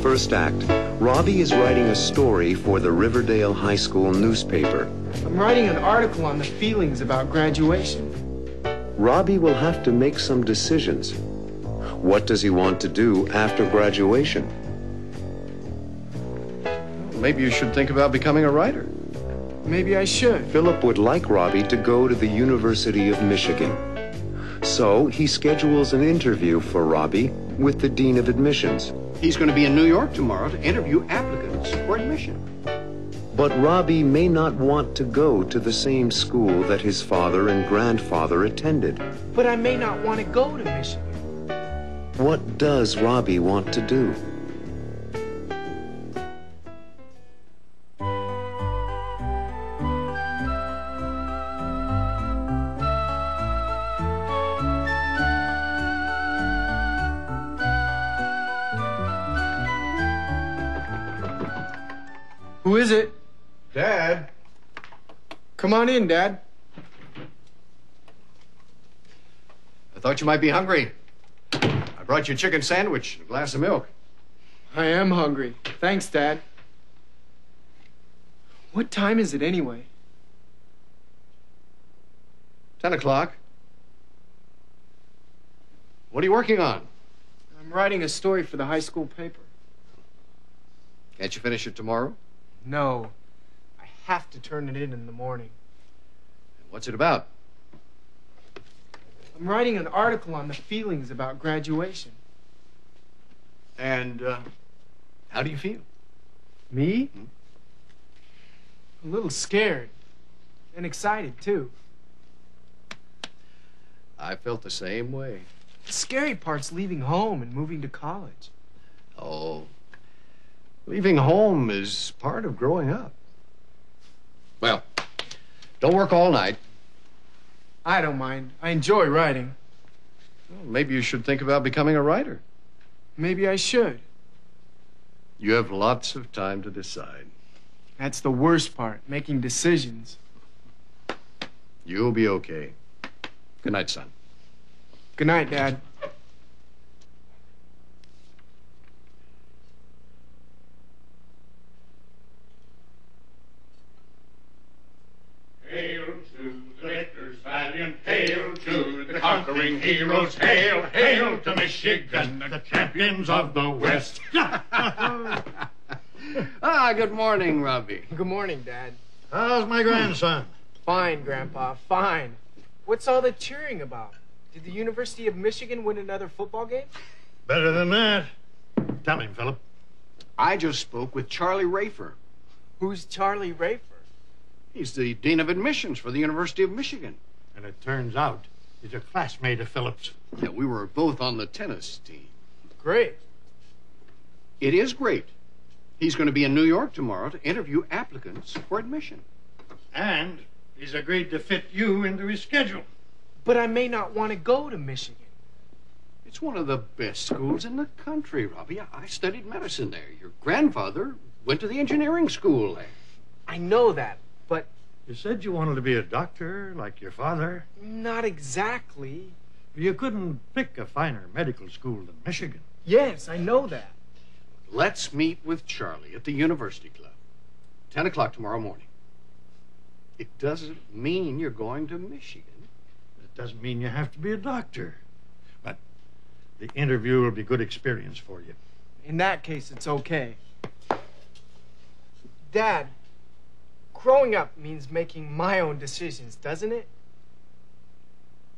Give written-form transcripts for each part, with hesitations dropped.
first act, Robbie is writing a story for the Riverdale High School newspaper. I'm writing an article on the feelings about graduation. Robbie will have to make some decisions. What does he want to do after graduation? Maybe you should think about becoming a writer. Maybe I should. Philip would like Robbie to go to the University of Michigan. So he schedules an interview for Robbie with the Dean of Admissions. He's going to be in New York tomorrow to interview applicants for admission. But Robbie may not want to go to the same school that his father and grandfather attended. But I may not want to go to Michigan. What does Robbie want to do? Who is it? Dad? Come on in, Dad. I thought you might be hungry. I brought you a chicken sandwich and a glass of milk. I am hungry. Thanks, Dad. What time is it anyway? 10 o'clock. What are you working on? I'm writing a story for the high school paper. Can't you finish it tomorrow? No. I have to turn it in the morning. What's it about? I'm writing an article on the feelings about graduation. And, how do you feel? Me? A little scared. And excited, too. I felt the same way. The scary part's leaving home and moving to college. Oh, leaving home is part of growing up. Well, don't work all night. I don't mind. I enjoy writing. Well, maybe you should think about becoming a writer. Maybe I should. You have lots of time to decide. That's the worst part, making decisions. You'll be okay. Good night, son. Good night, Dad. Hail to the victors valiant, hail to the conquering heroes, hail, hail to Michigan, the champions of the West. Good morning, Robbie. Good morning, Dad. How's my grandson? Fine, Grandpa, fine. What's all the cheering about? Did the University of Michigan win another football game? Better than that. Tell him, Philip. I just spoke with Charlie Rafer. Who's Charlie Rafer? He's the Dean of Admissions for the University of Michigan. And it turns out he's a classmate of Philip's. Yeah, we were both on the tennis team. Great. It is great. He's going to be in New York tomorrow to interview applicants for admission. And he's agreed to fit you into his schedule. But I may not want to go to Michigan. It's one of the best schools in the country, Robbie. I studied medicine there. Your grandfather went to the engineering school there. I know that, but... You said you wanted to be a doctor like your father. Not exactly. You couldn't pick a finer medical school than Michigan. Yes, I know that. Let's meet with Charlie at the University Club. 10 o'clock tomorrow morning. It doesn't mean you're going to Michigan. It doesn't mean you have to be a doctor. But the interview will be good experience for you. In that case, it's okay. Dad, growing up means making my own decisions, doesn't it?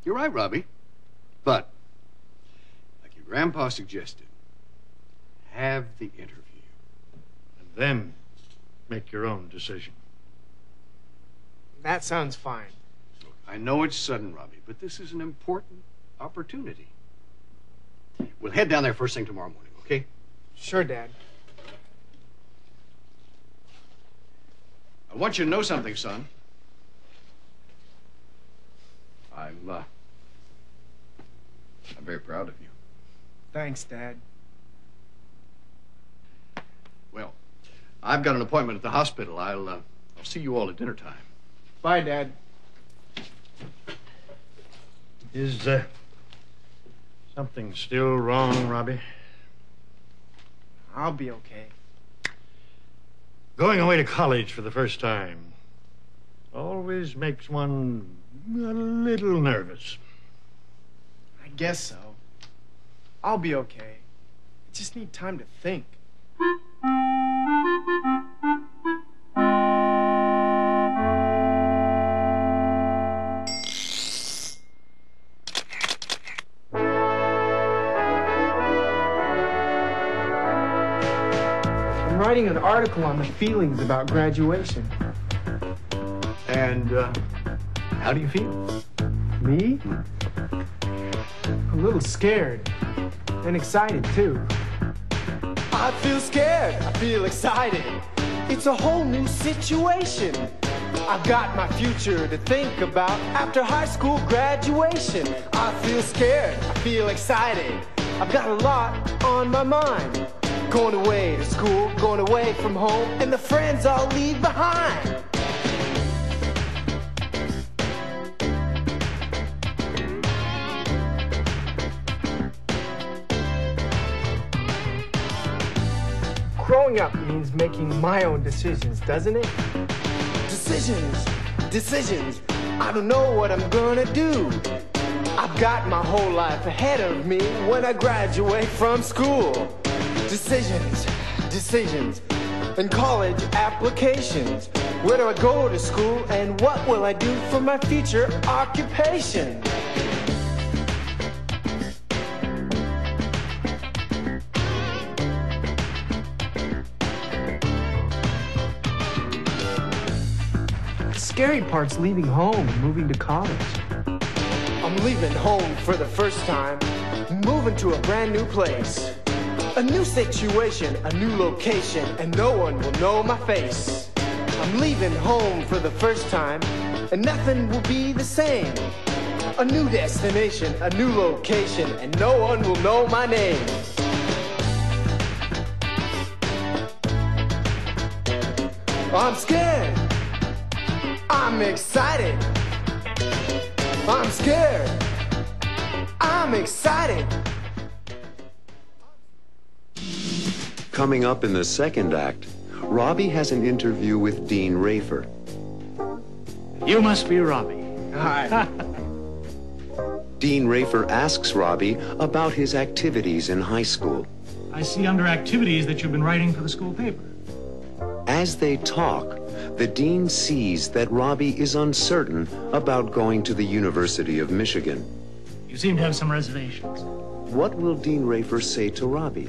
You're right, Robbie. But, like your grandpa suggested, have the interview. And then make your own decision. That sounds fine. Look, I know it's sudden, Robbie, but this is an important opportunity. We'll head down there first thing tomorrow morning, okay? Sure, Dad. I want you to know something, son. I'm very proud of you. Thanks, Dad. Well, I've got an appointment at the hospital. I'll see you all at dinner time. Bye, Dad. Is something still wrong, Robbie? I'll be okay. Going away to college for the first time always makes one a little nervous. I guess so. I'll be okay. I just need time to think. I'm writing an article on the feelings about graduation. And how do you feel? Me? A little scared. And excited, too. I feel scared. I feel excited. It's a whole new situation. I've got my future to think about after high school graduation. I feel scared. I feel excited. I've got a lot on my mind. Going away to school, going away from home, and the friends I'll leave behind. Growing up means making my own decisions, doesn't it? Decisions. I don't know what I'm gonna do. I've got my whole life ahead of me when I graduate from school. Decisions. And college applications. Where do I go to school and what will I do for my future occupation? The scary part's leaving home and moving to college. I'm leaving home for the first time, moving to a brand new place. A new situation, a new location, and no one will know my face. I'm leaving home for the first time, and nothing will be the same. A new destination, a new location, and no one will know my name. I'm scared. I'm excited. I'm scared. I'm excited. Coming up in the second act, Robbie has an interview with Dean Rafer. You must be Robbie. Hi. Dean Rafer asks Robbie about his activities in high school. I see under activities that you've been writing for the school paper. As they talk, the dean sees that Robbie is uncertain about going to the University of Michigan. You seem to have some reservations. What will Dean Rafer say to Robbie?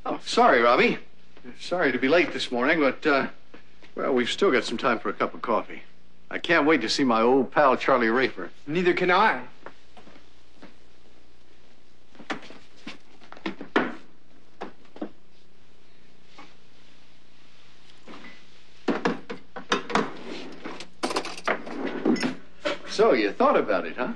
Oh, sorry, Robbie. Sorry to be late this morning, but, well, we've still got some time for a cup of coffee. I can't wait to see my old pal, Charlie Rafer. Neither can I. So, you thought about it, huh?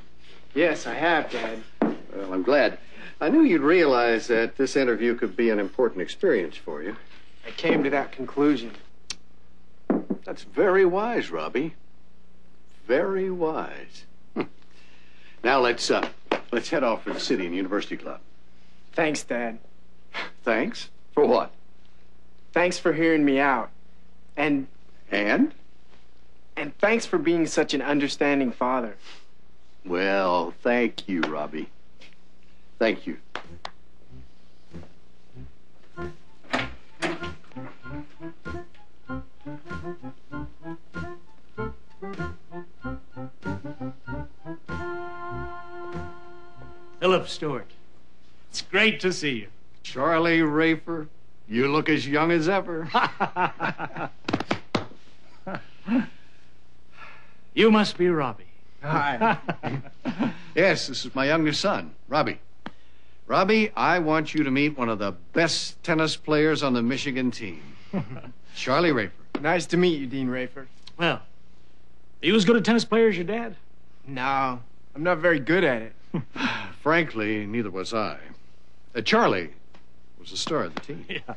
Yes, I have, Dad. Well, I'm glad. I knew you'd realize that this interview could be an important experience for you. I came to that conclusion. That's very wise, Robbie. Very wise. Now let's head off for the City and University Club. Thanks, Dad. Thanks? For what? Thanks for hearing me out. And thanks for being such an understanding father. Well, thank you, Robbie. Thank you. Philip Stewart, it's great to see you. Charlie Rafer, you look as young as ever. You must be Robbie. Hi. Yes, this is my youngest son, Robbie. Robbie, I want you to meet one of the best tennis players on the Michigan team, Charlie Rafer. Nice to meet you, Dean Rafer. Well, are you as good a tennis player as your dad? No, I'm not very good at it. Frankly, neither was I. Charlie was the star of the team. Yeah,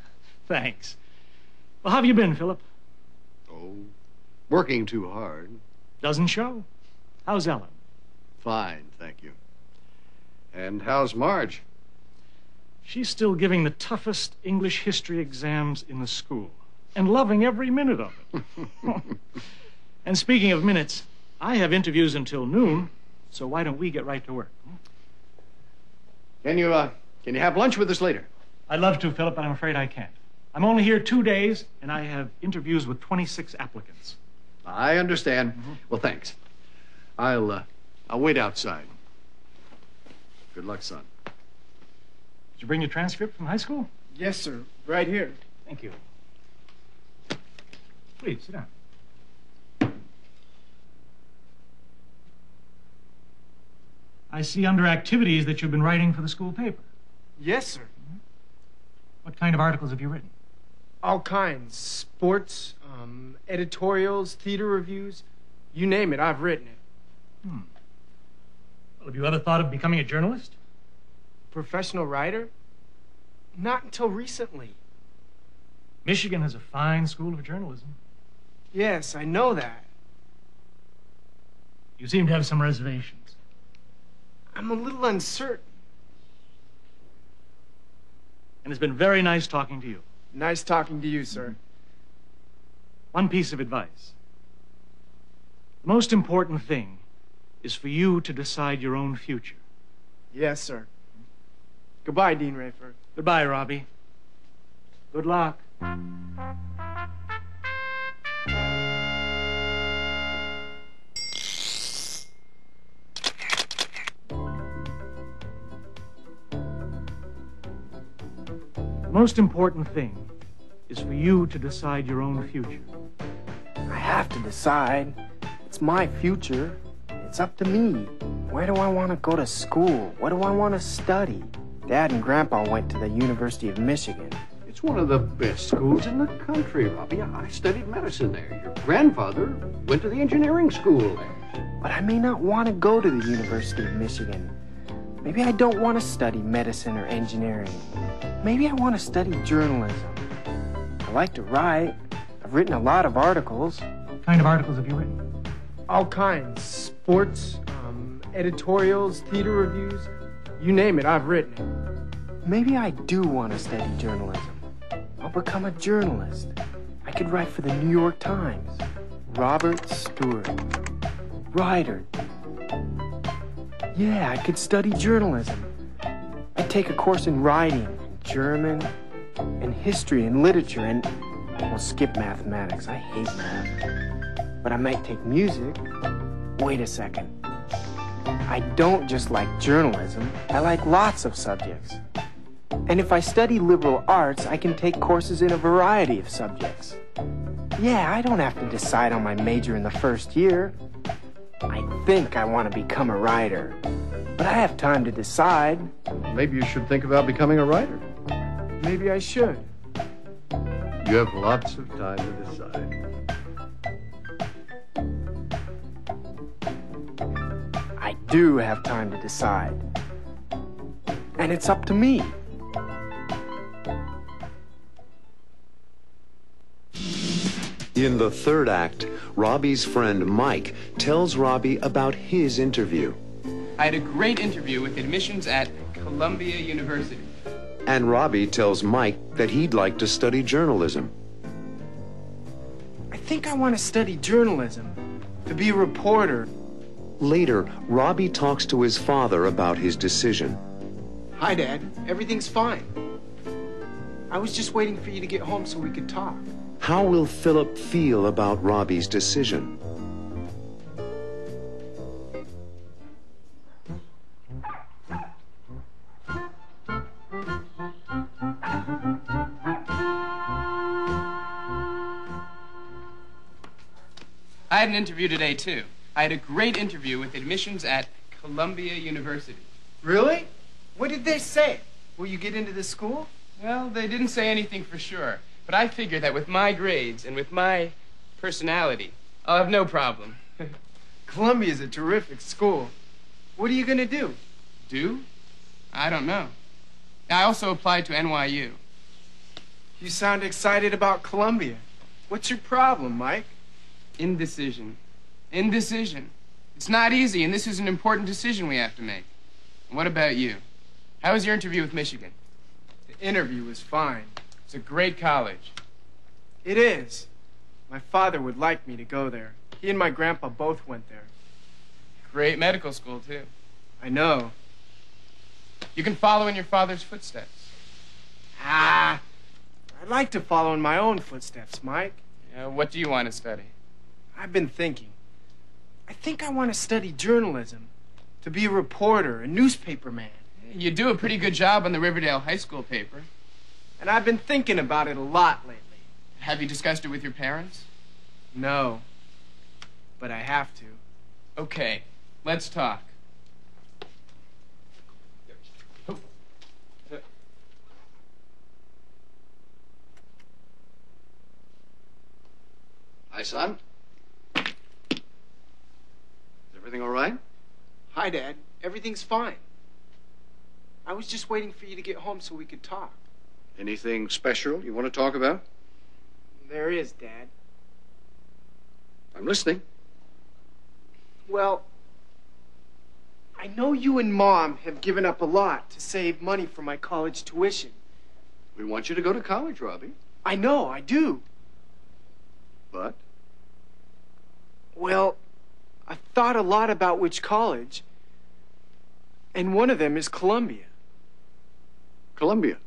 thanks. Well, how have you been, Philip? Oh, working too hard. Doesn't show. How's Ellen? Fine, thank you. And how's Marge? She's still giving the toughest English history exams in the school and loving every minute of it. And speaking of minutes, I have interviews until noon, so why don't we get right to work? Can you have lunch with us later? I'd love to, Philip, but I'm afraid I can't. I'm only here 2 days, and I have interviews with 26 applicants. I understand. Well, thanks. I'll wait outside. Good luck, son. Did you bring your transcript from high school? Yes, sir. Right here. Thank you. Please, sit down. I see under activities that you've been writing for the school paper. Yes, sir. What kind of articles have you written? All kinds. Sports, editorials, theater reviews. You name it, I've written it. Well, have you ever thought of becoming a journalist? Professional writer? Not until recently. Michigan has a fine school of journalism. Yes, I know that. You seem to have some reservations. I'm a little uncertain. And it's been very nice talking to you. Nice talking to you, sir. One piece of advice. The most important thing is for you to decide your own future. Yes, sir. Goodbye, Dean Rayford. Goodbye, Robbie. Good luck. The most important thing is for you to decide your own future. I have to decide. It's my future. It's up to me. Where do I want to go to school? What do I want to study? Dad and Grandpa went to the University of Michigan. It's one of the best schools in the country, Robbie. I studied medicine there. Your grandfather went to the engineering school there. But I may not want to go to the University of Michigan. Maybe I don't want to study medicine or engineering. Maybe I want to study journalism. I like to write. I've written a lot of articles. What kind of articles have you written? All kinds. Sports, editorials, theater reviews. You name it, I've written it. Maybe I do want to study journalism. I'll become a journalist. I could write for the New York Times. Robert Stewart. Writer. Yeah, I could study journalism. I'd take a course in writing, German, and history and literature, and we'll skip mathematics. I hate math. But I might take music. Wait a second. I don't just like journalism. I like lots of subjects. And if I study liberal arts, I can take courses in a variety of subjects. Yeah, I don't have to decide on my major in the first year. I think I want to become a writer. But I have time to decide. Maybe you should think about becoming a writer. Maybe I should. You have lots of time to decide. I do have time to decide. And it's up to me. In the third act, Robbie's friend Mike tells Robbie about his interview. I had a great interview with admissions at Columbia University. And Robbie tells Mike that he'd like to study journalism. I think I want to study journalism, to be a reporter. Later, Robbie talks to his father about his decision. Hi, Dad. Everything's fine. I was just waiting for you to get home so we could talk. How will Philip feel about Robbie's decision? I had an interview today, too. I had a great interview with admissions at Columbia University. Really? What did they say? Will you get into the school? Well, they didn't say anything for sure, but I figured that with my grades and with my personality, I'll have no problem. Columbia's a terrific school. What are you going to do? Do? I don't know. I also applied to NYU. You sound excited about Columbia. What's your problem, Mike? Indecision. Indecision. It's not easy, and this is an important decision we have to make. And what about you? How was your interview with Michigan? The interview was fine. It's a great college. It is. My father would like me to go there. He and my grandpa both went there. Great medical school, too. I know. You can follow in your father's footsteps. I'd like to follow in my own footsteps, Mike. What do you want to study? I've been thinking. I think I want to study journalism. To be a reporter, a newspaper man. You do a pretty good job on the Riverdale High School paper. And I've been thinking about it a lot lately. Have you discussed it with your parents? No. But I have to. Okay, let's talk. Hi, son. Is everything all right? Hi, Dad. Everything's fine. I was just waiting for you to get home so we could talk. Anything special you want to talk about? There is, Dad. I'm listening. Well, I know you and Mom have given up a lot to save money for my college tuition. We want you to go to college, Robbie. I know, I do. But? Well, I've thought a lot about which college, and one of them is Columbia. Columbia.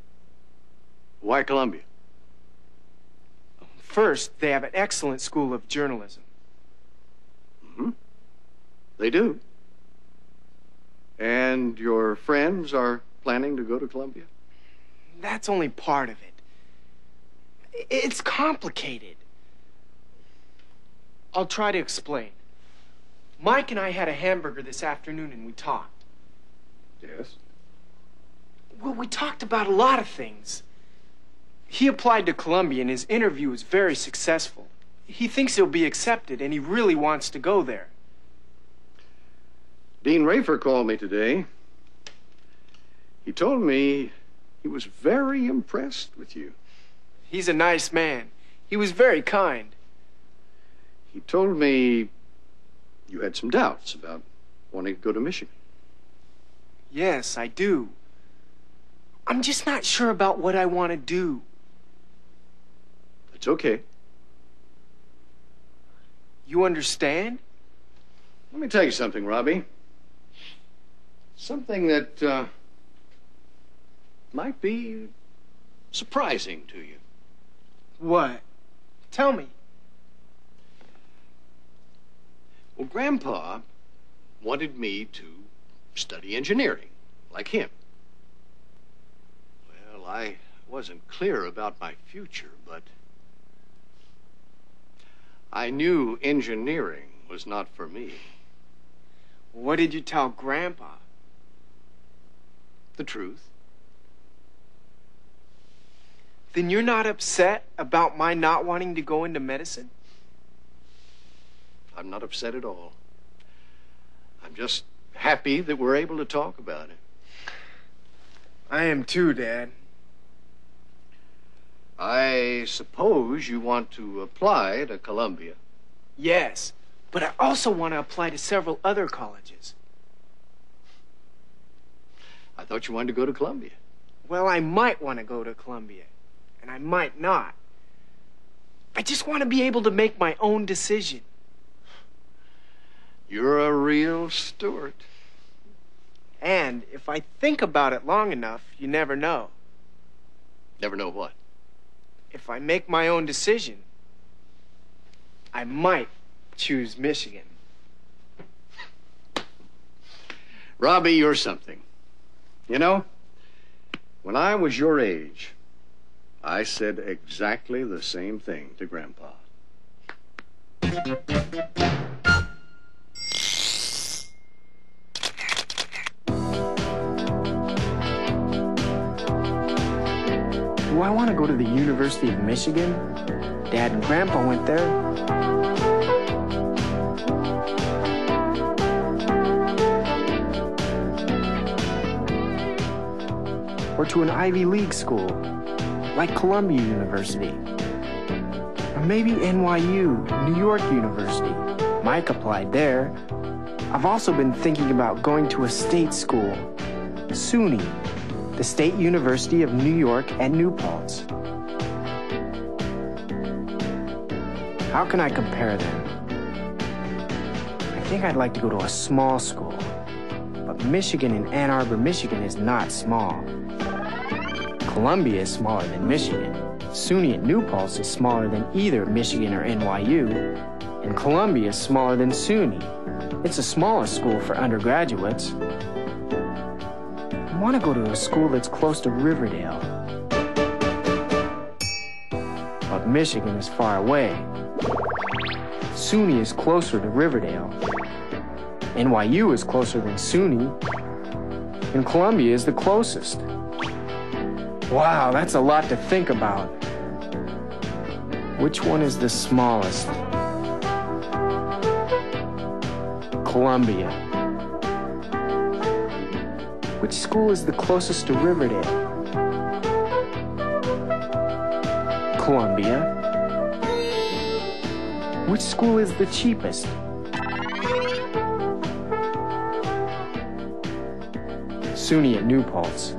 Why Columbia? First, they have an excellent school of journalism. Mm-hmm. They do. And your friends are planning to go to Columbia? That's only part of it. It's complicated. I'll try to explain. Mike and I had a hamburger this afternoon and we talked. Yes. Well, we talked about a lot of things. He applied to Columbia and his interview was very successful. He thinks he'll be accepted and he really wants to go there. Dean Rafer called me today. He told me he was very impressed with you. He's a nice man. He was very kind. He told me you had some doubts about wanting to go to Michigan. Yes, I do. I'm just not sure about what I want to do. It's okay. You understand? Let me tell you something, Robbie. Something that might be surprising to you. What? Tell me. Well, Grandpa wanted me to study engineering, like him. Well, I wasn't clear about my future, but I knew engineering was not for me. What did you tell Grandpa? The truth. Then you're not upset about my not wanting to go into medicine? I'm not upset at all. I'm just happy that we're able to talk about it. I am too, Dad. I suppose you want to apply to Columbia. Yes, but I also want to apply to several other colleges. I thought you wanted to go to Columbia. Well, I might want to go to Columbia, and I might not. I just want to be able to make my own decision. You're a real Stuart. And if I think about it long enough, you never know. Never know what? If I make my own decision, I might choose Michigan. Robbie, you're something. You know, when I was your age, I said exactly the same thing to Grandpa. Do I want to go to the University of Michigan? Dad and Grandpa went there. Or to an Ivy League school, like Columbia University. Or maybe NYU, New York University. Mike applied there. I've also been thinking about going to a state school, SUNY, the State University of New York at New Paltz. How can I compare them? I think I'd like to go to a small school, but Michigan in Ann Arbor, Michigan is not small. Columbia is smaller than Michigan. SUNY at New Paltz is smaller than either Michigan or NYU, and Columbia is smaller than SUNY. It's the smallest school for undergraduates. I want to go to a school that's close to Riverdale. But Michigan is far away. SUNY is closer to Riverdale. NYU is closer than SUNY. And Columbia is the closest. Wow, that's a lot to think about. Which one is the smallest? Columbia. Which school is the closest to Riverdale? Columbia. Which school is the cheapest? SUNY at New Paltz.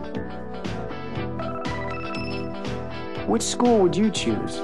Which school would you choose?